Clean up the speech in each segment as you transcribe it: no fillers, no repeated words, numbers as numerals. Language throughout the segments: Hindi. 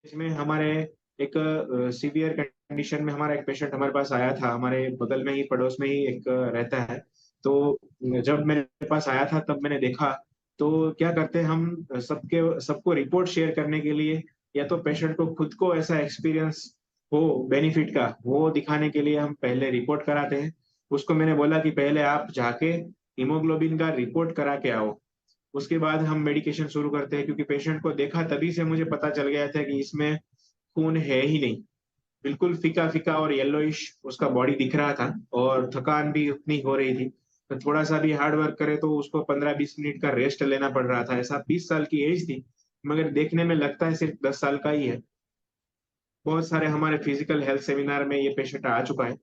इसमें हमारे एक सीवियर कंडीशन में हमारा एक पेशेंट हमारे पास आया था। हमारे बगल में ही, पड़ोस में ही एक रहता है। तो जब मेरे पास आया था तब मैंने देखा। तो क्या करते हैं हम, सबके सबको रिपोर्ट शेयर करने के लिए, या तो पेशेंट को खुद को ऐसा एक्सपीरियंस हो बेनिफिट का, वो दिखाने के लिए हम पहले रिपोर्ट कराते हैं। उसको मैंने बोला कि पहले आप जाके हीमोग्लोबिन का रिपोर्ट करा के आओ, उसके बाद हम मेडिकेशन शुरू करते हैं। क्योंकि पेशेंट को देखा तभी से मुझे पता चल गया था कि इसमें खून है ही नहीं। बिल्कुल फीका फीका और येलोइश उसका बॉडी दिख रहा था, और थकान भी उतनी हो रही थी। तो थोड़ा सा भी हार्ड वर्क करे तो उसको 15-20 मिनट का रेस्ट लेना पड़ रहा था। ऐसा 20 साल की एज थी, मगर देखने में लगता है सिर्फ 10 साल का ही है। बहुत सारे हमारे फिजिकल हेल्थ सेमिनार में ये पेशेंट आ चुका है,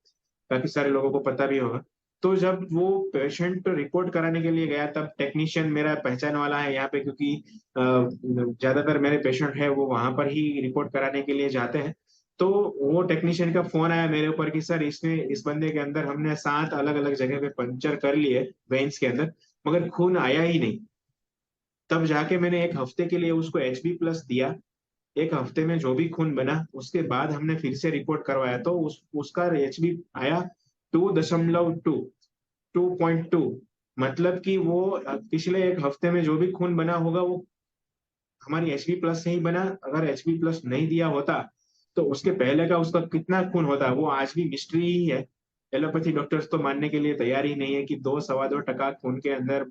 काफी सारे लोगों को पता भी होगा। तो जब वो पेशेंट रिपोर्ट कराने के लिए गया, तब टेक्नीशियन मेरा पहचान वाला है यहाँ पे, क्योंकि ज्यादातर मेरे पेशेंट है वो वहां पर ही रिपोर्ट कराने के लिए जाते हैं। तो वो टेक्नीशियन का फोन आया मेरे ऊपर कि सर, इसमें इस बंदे के अंदर हमने 7 अलग अलग जगह पे पंचर कर लिए वेन्स के अंदर, मगर खून आया ही नहीं। तब जाके मैंने एक हफ्ते के लिए उसको HB+ दिया। एक हफ्ते में जो भी खून बना, उसके बाद हमने फिर से रिपोर्ट करवाया तो उसका HB आया 2.2, 2.2। मतलब कि वो पिछले एक हफ्ते में जो भी खून बना होगा वो हमारी HB+ से ही बना। अगर HB+ नहीं दिया होता तो उसके पहले का उसका कितना खून होता, वो आज भी मिस्ट्री ही है। एलोपैथी डॉक्टर्स तो मानने के लिए तैयार ही नहीं है कि 2 सवा 2% खून के अंदर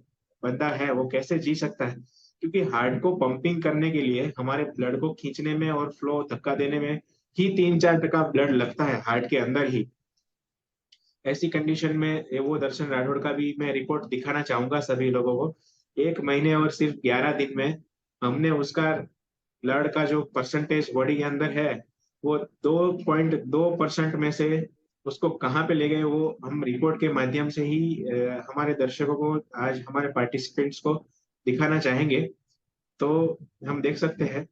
बंदा है, वो कैसे जी सकता है। क्योंकि हार्ट को पंपिंग करने के लिए, हमारे ब्लड को खींचने में और फ्लो धक्का देने में ही 3-4% ब्लड लगता है हार्ट के अंदर ही। ऐसी कंडीशन में वो दर्शन राठौड़ का भी मैं रिपोर्ट दिखाना चाहूंगा सभी लोगों को। 1 महीने और सिर्फ 11 दिन में हमने उसका ब्लड का जो परसेंटेज बॉडी के अंदर है, वो 2.2% में से उसको कहाँ पे ले गए, वो हम रिपोर्ट के माध्यम से ही हमारे दर्शकों को, आज हमारे पार्टिसिपेंट्स को दिखाना चाहेंगे। तो हम देख सकते हैं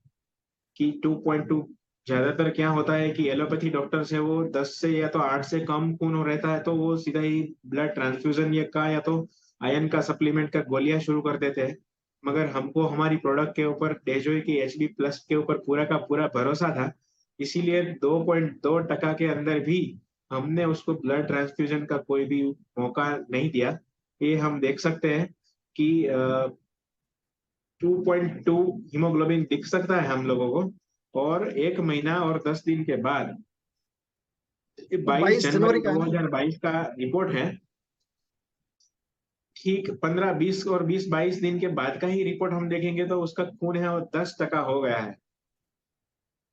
कि 2.2, ज्यादातर क्या होता है कि एलोपैथी डॉक्टर से वो 10 से या तो 8 से कम खून हो रहता है तो वो सीधा ही ब्लड ट्रांसफ्यूजन या तो आयन का सप्लीमेंट का गोलियां शुरू कर देते हैं। मगर हमको हमारी प्रोडक्ट के ऊपर, डेजोई की HB+ के ऊपर पूरा का पूरा भरोसा था। इसीलिए 2.2% के अंदर भी हमने उसको ब्लड ट्रांसफ्यूजन का कोई भी मौका नहीं दिया। ये हम देख सकते हैं कि 2.2 हीमोग्लोबिन दिख सकता है हम लोगों को। और 1 महीना और 10 दिन के बाद, ये तो 22 22 जनवरी जनवरी का है ना? 2022 का रिपोर्ट है। ठीक 15-20 और 20-22 दिन के बाद का ही रिपोर्ट हम देखेंगे तो उसका खून है और 10% हो गया है।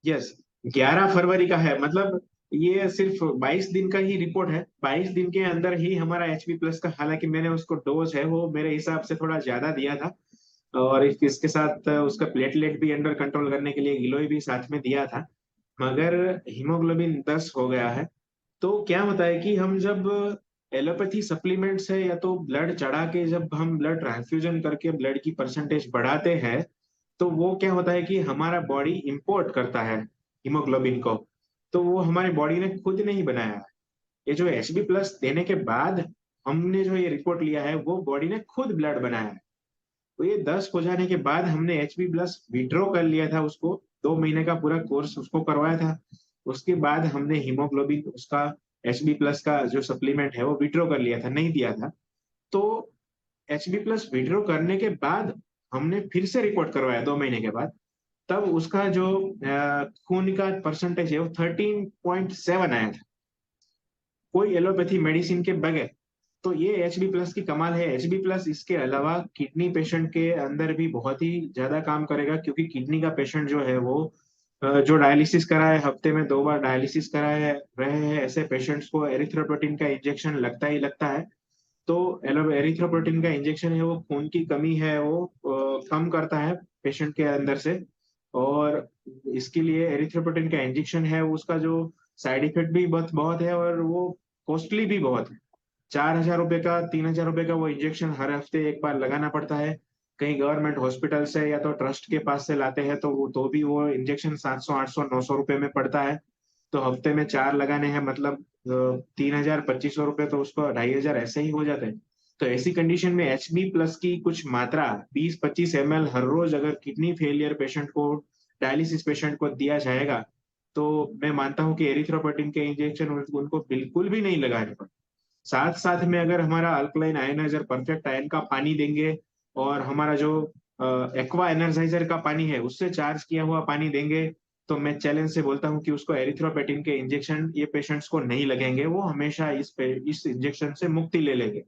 यस, 11 फरवरी का है। मतलब ये सिर्फ 22 दिन का ही रिपोर्ट है। 22 दिन के अंदर ही हमारा HB+ का, हालांकि मैंने उसको डोज है वो मेरे हिसाब से थोड़ा ज्यादा दिया था, और इसके साथ उसका प्लेटलेट भी अंडर कंट्रोल करने के लिए गिलोय भी साथ में दिया था। मगर हीमोग्लोबिन 10 हो गया है। तो क्या होता है कि हम जब एलोपैथी सप्लीमेंट्स है या तो ब्लड चढ़ा के जब हम ब्लड ट्रांसफ्यूजन करके ब्लड की परसेंटेज बढ़ाते हैं, तो वो क्या होता है कि हमारा बॉडी इंपोर्ट करता है हीमोग्लोबिन को। तो वो हमारी बॉडी ने खुद नहीं बनाया है। ये जो HB+ देने के बाद हमने जो ये रिपोर्ट लिया है, वो बॉडी ने खुद ब्लड बनाया है। तो ये 10 हो जाने के बाद हमने HB+ विड्रॉ कर लिया था उसको, 2 महीने का पूरा कोर्स उसको करवाया था। उसके बाद हमने हीमोग्लोबिन उसका, HB+ का जो सप्लीमेंट है वो विड्रॉ कर लिया था, नहीं दिया था। तो HB+ विड्रॉ करने के बाद हमने फिर से रिपोर्ट करवाया 2 महीने के बाद। तब उसका जो खून का परसेंटेज है वो 13.7 आया था, कोई एलोपैथी मेडिसिन के बगैर। तो ये HB+ की कमाल है। HB+ इसके अलावा किडनी पेशेंट के अंदर भी बहुत ही ज्यादा काम करेगा, क्योंकि किडनी का पेशेंट जो है वो जो डायलिसिस कराए, हफ्ते में 2 बार डायलिसिस कराए रहे हैं, ऐसे पेशेंट्स को एरिथ्रोपोटिन का इंजेक्शन लगता ही लगता है। तो एरिथ्रोपोटिन का इंजेक्शन है वो खून की कमी है वो कम करता है पेशेंट के अंदर से। और इसके लिए एरिथ्रोपोटिन का इंजेक्शन है, उसका जो साइड इफेक्ट भी बहुत बहुत है, और वो कॉस्टली भी बहुत है। 4,000 रुपए का, 3,000 रुपए का वो इंजेक्शन हर हफ्ते एक बार लगाना पड़ता है। कहीं गवर्नमेंट हॉस्पिटल से या तो ट्रस्ट के पास से लाते हैं तो भी वो इंजेक्शन 700, 800, 900 रुपए में पड़ता है। तो हफ्ते में 4 लगाने हैं, मतलब 3,000, 2,500 रुपए, तो उसको 2,500 ऐसे ही हो जाते हैं। तो ऐसी कंडीशन में HB+ की कुछ मात्रा 20-25 ml हर रोज अगर किडनी फेलियर पेशेंट को डायलिसिस पेशेंट को दिया जाएगा, तो मैं मानता हूँ कि एरिथ्रोपोएटिन के इंजेक्शन उनको बिल्कुल भी नहीं लगाने पड़े। साथ-साथ में अगर हमारा अल्कलाइन आयोनाइज़र परफेक्ट आयन का पानी देंगे और हमारा जो एक्वा एनर्जाइज़र का पानी है, उससे चार्ज किया हुआ पानी देंगे, तो मैं चैलेंज से बोलता हूँ कि उसको एरिथ्रोपोएटिन के इंजेक्शन ये पेशेंट्स को नहीं लगेंगे, वो हमेशा इस इंजेक्शन से मुक्ति ले लेंगे।